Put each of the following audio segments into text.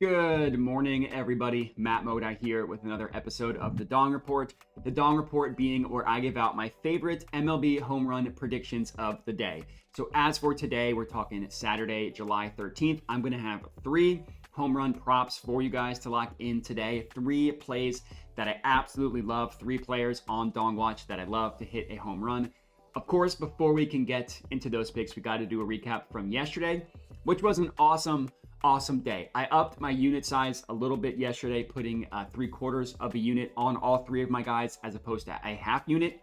Good morning, everybody. Matt Modi here with another episode of The Dong Report. The Dong Report being where I give out my favorite MLB home run predictions of the day. So as for today, we're talking Saturday, July 13th. I'm going to have 3 home run props for you guys to lock in today. 3 plays that I absolutely love. 3 players on Dong Watch that I love to hit a home run. Of course, before we can get into those picks, we got to do a recap from yesterday, which was an awesome day. I upped my unit size a little bit yesterday, putting 3/4 of a unit on all 3 of my guys as opposed to a half unit.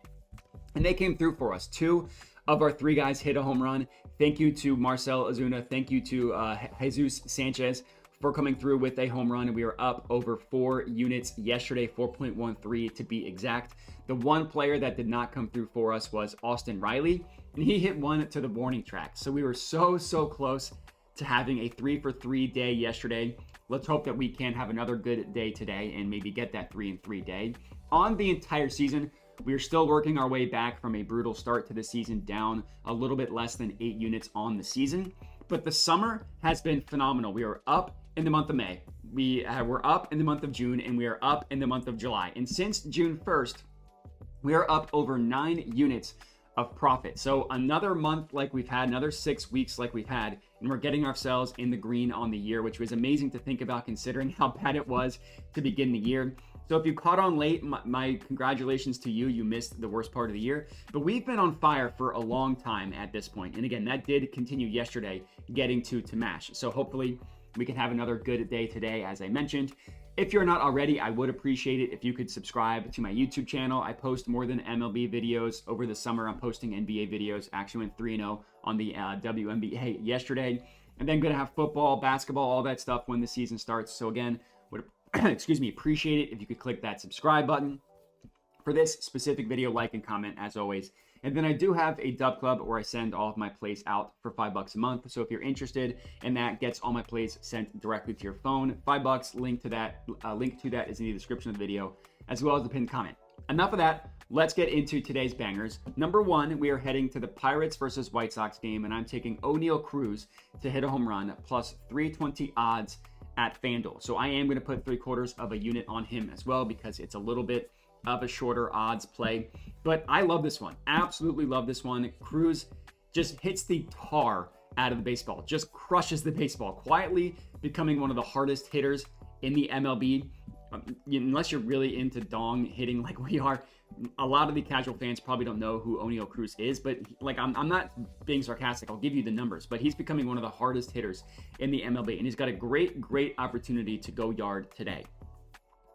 And they came through for us. 2 of our 3 guys hit a home run. Thank you to Marcel Ozuna. Thank you to Jesus Sanchez for coming through with a home run. We were up over 4 units yesterday, 4.13 to be exact. The one player that did not come through for us was Austin Riley, and he hit one to the warning track. So we were so close to having a 3-for-3 day yesterday. Let's hope that we can have another good day today and maybe get that 3-and-3 day. On the entire season, we are still working our way back from a brutal start to the season, down a little bit less than 8 units on the season. But the summer has been phenomenal. We are up in the month of May. We're up in the month of June, and we are up in the month of July. And since June 1st, we are up over 9 units of profit. So another month like we've had, another 6 weeks like we've had, and we're getting ourselves in the green on the year, which was amazing to think about considering how bad it was to begin the year. So if you caught on late, my congratulations to you. You missed the worst part of the year, but we've been on fire for a long time at this point. And again, that did continue yesterday, getting to MASH. So hopefully we can have another good day today, as I mentioned. If you're not already, I would appreciate it if you could subscribe to my YouTube channel. I post more than MLB videos over the summer. I'm posting NBA videos. Actually went 3-0 on the WNBA yesterday. And then going to have football, basketball, all that stuff when the season starts. So again, would appreciate it if you could click that subscribe button. For this specific video, like and comment as always. And then I do have a Dub Club where I send all of my plays out for $5 a month. So if you're interested in that, gets all my plays sent directly to your phone. $5. Link to that is in the description of the video, as well as the pinned comment. Enough of that. Let's get into today's bangers. Number 1, we are heading to the Pirates versus White Sox game, and I'm taking Cruz to hit a home run plus 320 odds at FanDuel. So I am going to put 3/4 of a unit on him as well because it's a little bit of a shorter odds play. But I love this one. Absolutely love this one. Cruz just hits the tar out of the baseball, just crushes the baseball, quietly becoming one of the hardest hitters in the MLB. Unless you're really into dong hitting like we are, a lot of the casual fans probably don't know who Cruz is, but like I'm not being sarcastic. I'll give you the numbers, but he's becoming one of the hardest hitters in the MLB, and he's got a great opportunity to go yard today.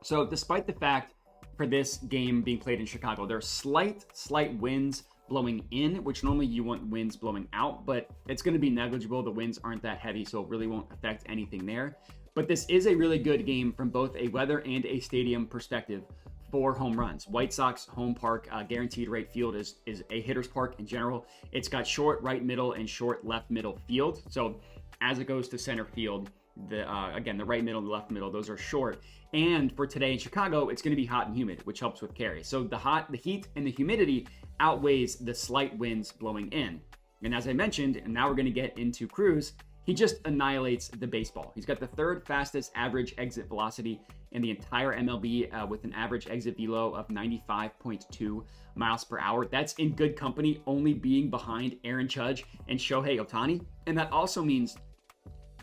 So despite the fact for this game being played in Chicago, there are slight winds blowing in, which normally you want winds blowing out, but it's going to be negligible. The winds aren't that heavy, so it really won't affect anything there. But this is a really good game from both a weather and a stadium perspective for home runs. White Sox home park, guaranteed rate field is a hitter's park in general. It's got short right middle and short left middle field. So as it goes to center field, the right middle and the left middle, those are short. And for today in Chicago, it's going to be hot and humid, which helps with carry. So the heat and the humidity outweighs the slight winds blowing in. And as I mentioned, and now we're going to get into Cruz, he just annihilates the baseball. He's got the 3rd fastest average exit velocity in the entire MLB with an average exit velo of 95.2 miles per hour. That's in good company, only being behind Aaron Judge and Shohei Ohtani. And that also means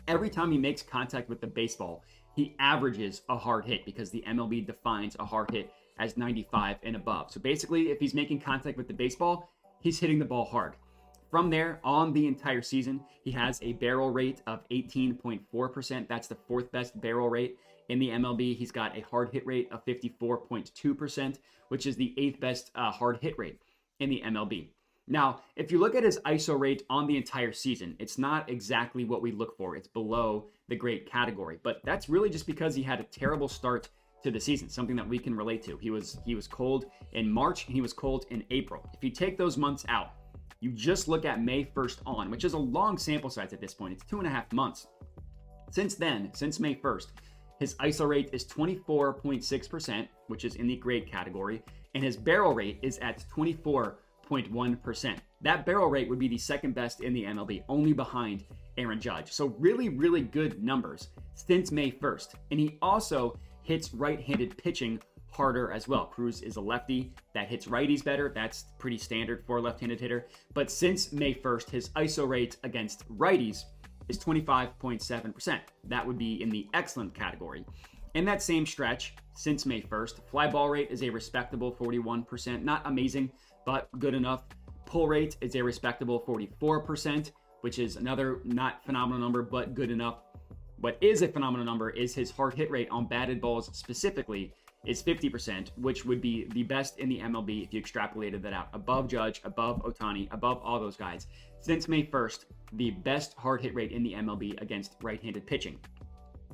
every time he makes contact with the baseball, he averages a hard hit because the MLB defines a hard hit as 95 and above. So basically, if he's making contact with the baseball, he's hitting the ball hard. From there, on the entire season, he has a barrel rate of 18.4%. That's the 4th best barrel rate in the MLB. He's got a hard hit rate of 54.2%, which is the 8th best hard hit rate in the MLB. Now, if you look at his ISO rate on the entire season, it's not exactly what we look for. It's below the great category, but that's really just because he had a terrible start to the season, something that we can relate to. He was cold in March and he was cold in April. If you take those months out, you just look at May 1st on, which is a long sample size at this point. It's 2.5 months. Since then, since May 1st, his ISO rate is 24.6%, which is in the great category, and his barrel rate is at 24 55.1%. That barrel rate would be the second best in the MLB, only behind Aaron Judge. So really, really good numbers since May 1st. And he also hits right-handed pitching harder as well. Cruz is a lefty that hits righties better. That's pretty standard for a left-handed hitter. But since May 1st, his ISO rate against righties is 25.7%. That would be in the excellent category. In that same stretch, since May 1st, fly ball rate is a respectable 41%. Not amazing, but good enough. Pull rate is a respectable 44%, which is another not phenomenal number, but good enough. What is a phenomenal number is his hard hit rate on batted balls specifically is 50%, which would be the best in the MLB if you extrapolated that out. Above Judge, above Ohtani, above all those guys. Since May 1st, the best hard hit rate in the MLB against right-handed pitching.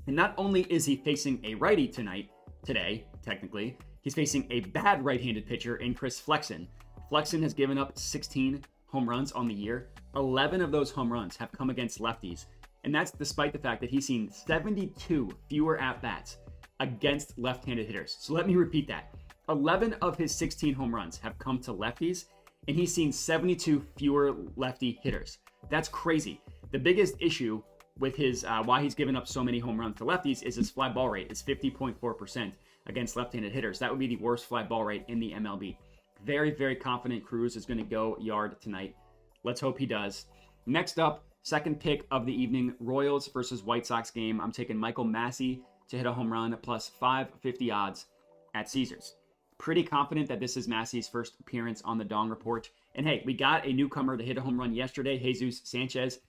And not only is he facing a righty today, technically, he's facing a bad right-handed pitcher in Chris Flexen. Flexen has given up 16 home runs on the year. 11 of those home runs have come against lefties. And that's despite the fact that he's seen 72 fewer at-bats against left-handed hitters. So let me repeat that. 11 of his 16 home runs have come to lefties, and he's seen 72 fewer lefty hitters. That's crazy. The biggest issue with his why he's given up so many home runs to lefties is his fly ball rate is 50.4% against left-handed hitters. That would be the worst fly ball rate in the MLB. Very, very confident Cruz is going to go yard tonight. Let's hope he does. Next up, second pick of the evening, Royals versus White Sox game. I'm taking Michael Massie to hit a home run plus 550 odds at Caesars. Pretty confident that this is Massie's first appearance on the Dong Report. And hey, we got a newcomer to hit a home run yesterday, Jesus Sanchez.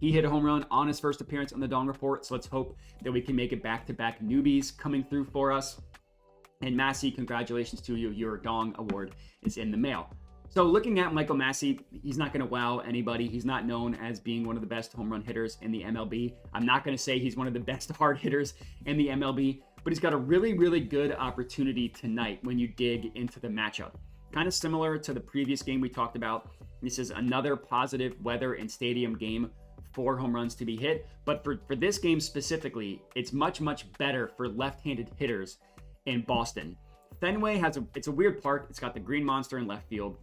He hit a home run on his first appearance on the Dong Report, so let's hope that we can make it back-to-back newbies coming through for us. And Massie, congratulations to you. Your Dong Award is in the mail. So looking at Michael Massie, he's not going to wow anybody. He's not known as being one of the best home run hitters in the MLB. I'm not going to say he's one of the best hard hitters in the MLB, but he's got a really, really good opportunity tonight when you dig into the matchup. Kind of similar to the previous game we talked about. This is another positive weather and stadium game for home runs to be hit. But for this game specifically, it's much, much better for left-handed hitters in Boston. Fenway it's a weird park. It's got the green monster in left field.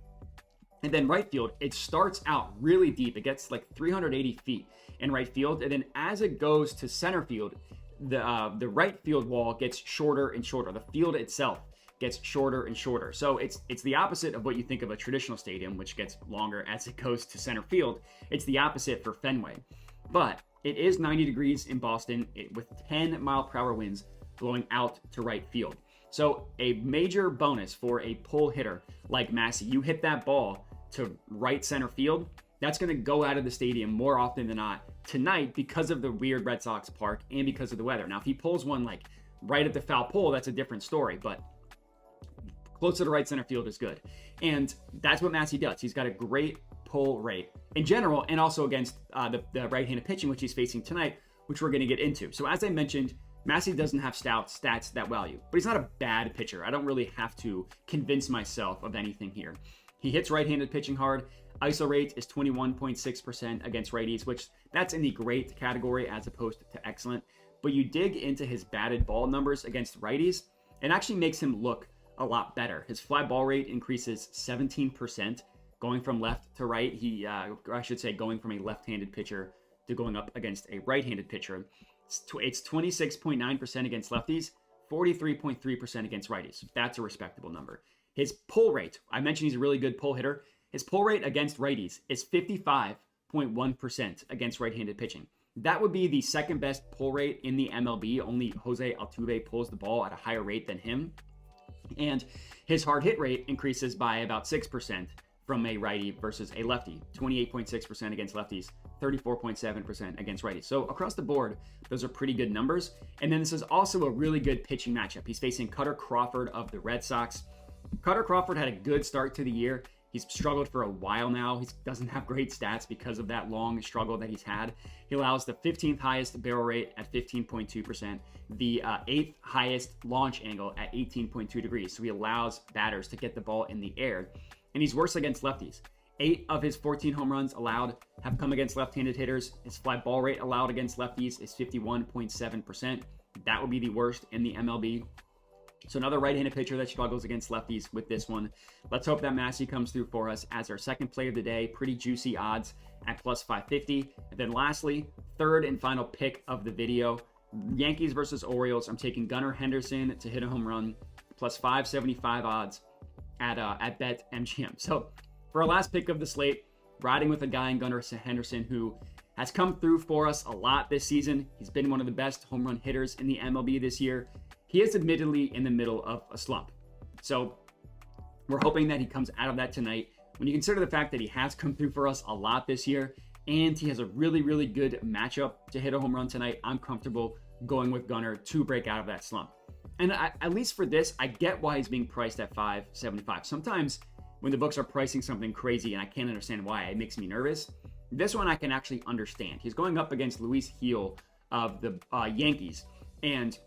And then right field, it starts out really deep. It gets like 380 feet in right field. And then as it goes to center field, the right field wall gets shorter and shorter. The field itself gets shorter and shorter. So it's the opposite of what you think of a traditional stadium, which gets longer as it goes to center field. It's the opposite for Fenway. But it is 90 degrees in Boston with 10-mile-per-hour winds blowing out to right field. So a major bonus for a pull hitter like Massie. You hit that ball to right center field, that's going to go out of the stadium more often than not tonight because of the weird Red Sox park and because of the weather. Now, if he pulls one like right at the foul pole, that's a different story, but close to the right center field is good. And that's what Massie does. He's got a great pull rate in general and also against the right-handed pitching, which he's facing tonight, which we're going to get into. So as I mentioned, Massie doesn't have stats that value, but he's not a bad pitcher. I don't really have to convince myself of anything here. He hits right-handed pitching hard. ISO rate is 21.6% against righties, which that's in the great category as opposed to excellent. But you dig into his batted ball numbers against righties, it actually makes him look a lot better. His fly ball rate increases 17% going from left to right. Going from a left-handed pitcher to going up against a right-handed pitcher. It's 26.9% against lefties, 43.3% against righties. That's a respectable number. His pull rate, I mentioned he's a really good pull hitter. His pull rate against righties is 55.1% against right-handed pitching. That would be the second best pull rate in the MLB. Only Jose Altuve pulls the ball at a higher rate than him. And his hard hit rate increases by about 6% from a righty versus a lefty. 28.6% against lefties, 34.7% against righties. So across the board, those are pretty good numbers. And then this is also a really good pitching matchup. He's facing Cutter Crawford of the Red Sox. Cutter Crawford had a good start to the year. He's struggled for a while now. He doesn't have great stats because of that long struggle that he's had. He allows the 15th highest barrel rate at 15.2%, the 8th highest launch angle at 18.2 degrees. So he allows batters to get the ball in the air. And he's worse against lefties. 8 of his 14 home runs allowed have come against left-handed hitters. His fly ball rate allowed against lefties is 51.7%. That would be the worst in the MLB. So another right-handed pitcher that struggles against lefties with this one. Let's hope that Massie comes through for us as our second play of the day. Pretty juicy odds at plus 550. And then lastly, third and final pick of the video, Yankees versus Orioles. I'm taking Gunnar Henderson to hit a home run, plus 575 odds at bet MGM. So for our last pick of the slate, riding with a guy in Gunnar Henderson who has come through for us a lot this season. He's been one of the best home run hitters in the MLB this year. He is admittedly in the middle of a slump. So we're hoping that he comes out of that tonight. When you consider the fact that he has come through for us a lot this year, and he has a really, really good matchup to hit a home run tonight, I'm comfortable going with Gunnar to break out of that slump. And at least for this, I get why he's being priced at 575. Sometimes when the books are pricing something crazy and I can't understand why, it makes me nervous. This one I can actually understand. He's going up against Luis Gil of the Yankees. And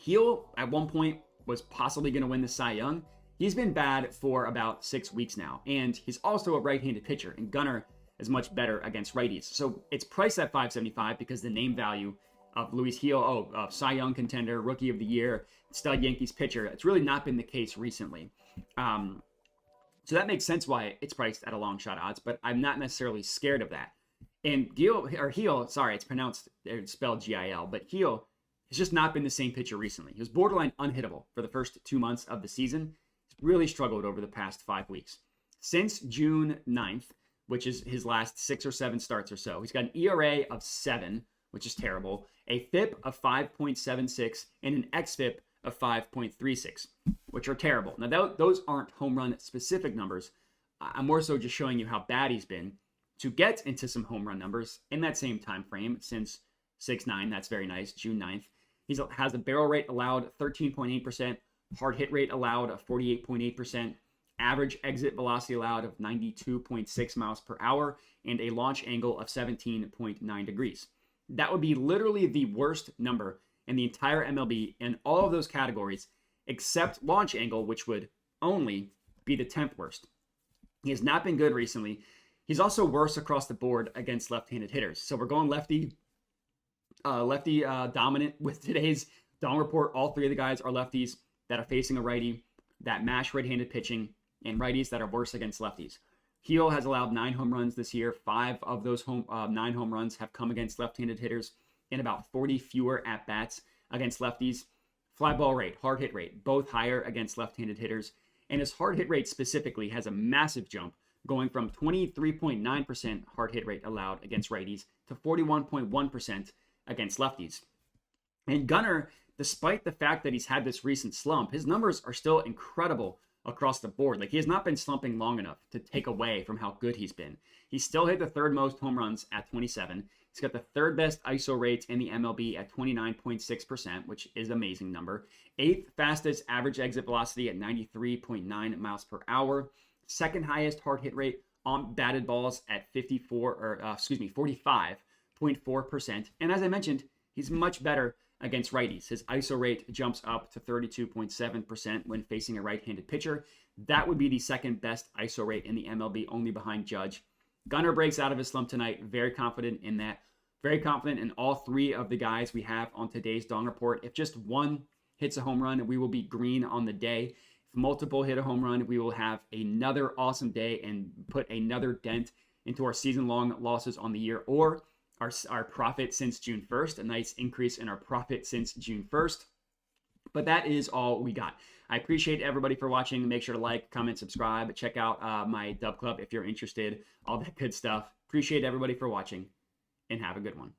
Gil, at one point, was possibly going to win the Cy Young. He's been bad for about 6 weeks now, and he's also a right-handed pitcher, and Gunnar is much better against righties. So it's priced at 575 because the name value of Luis Gil, Cy Young contender, Rookie of the Year, stud Yankees pitcher, it's really not been the case recently. So that makes sense why it's priced at a long shot odds, but I'm not necessarily scared of that. And Gil, sorry, it's spelled Gil, but Gil has just not been the same pitcher recently. He was borderline unhittable for the first 2 months of the season. He's really struggled over the past 5 weeks. Since June 9th, which is his last 6 or 7 starts or so, he's got an ERA of 7, which is terrible, a FIP of 5.76, and an XFIP of 5.36, which are terrible. Now, those aren't home run specific numbers. I'm more so just showing you how bad he's been to get into some home run numbers in that same time frame since 6-9. That's very nice. June 9th. He has a barrel rate allowed 13.8%, hard hit rate allowed of 48.8%, average exit velocity allowed of 92.6 miles per hour, and a launch angle of 17.9 degrees. That would be literally the worst number in the entire MLB in all of those categories, except launch angle, which would only be the 10th worst. He has not been good recently. He's also worse across the board against left-handed hitters. So we're going lefty dominant with today's Dong report. All 3 of the guys are lefties that are facing a righty that mash right-handed pitching, and righties that are worse against lefties. Gil has allowed 9 home runs this year. 5 of those 9 home runs have come against left-handed hitters, and about 40 fewer at-bats against lefties. Fly ball rate, hard hit rate, both higher against left-handed hitters. And his hard hit rate specifically has a massive jump, going from 23.9% hard hit rate allowed against righties to 41.1% against lefties. And Gunnar, despite the fact that he's had this recent slump, his numbers are still incredible across the board. Like, he has not been slumping long enough to take away from how good he's been. He still hit the 3rd most home runs at 27. He's got the 3rd best ISO rates in the MLB at 29.6%, which is an amazing number. 8th fastest average exit velocity at 93.9 miles per hour. 2nd highest hard hit rate on batted balls at 45.4%. And as I mentioned, he's much better against righties. His ISO rate jumps up to 32.7% when facing a right-handed pitcher. That would be the 2nd best ISO rate in the MLB, only behind Judge. Gunnar breaks out of his slump tonight. Very confident in that. Very confident in all 3 of the guys we have on today's Dong Report. If just one hits a home run, we will be green on the day. If multiple hit a home run, we will have another awesome day and put another dent into our season-long losses on the year, or our profit since June 1st, a nice increase in our profit since June 1st. But that is all we got. I appreciate everybody for watching. Make sure to like, comment, subscribe. Check out my Dub Club if you're interested. All that good stuff. Appreciate everybody for watching, and have a good one.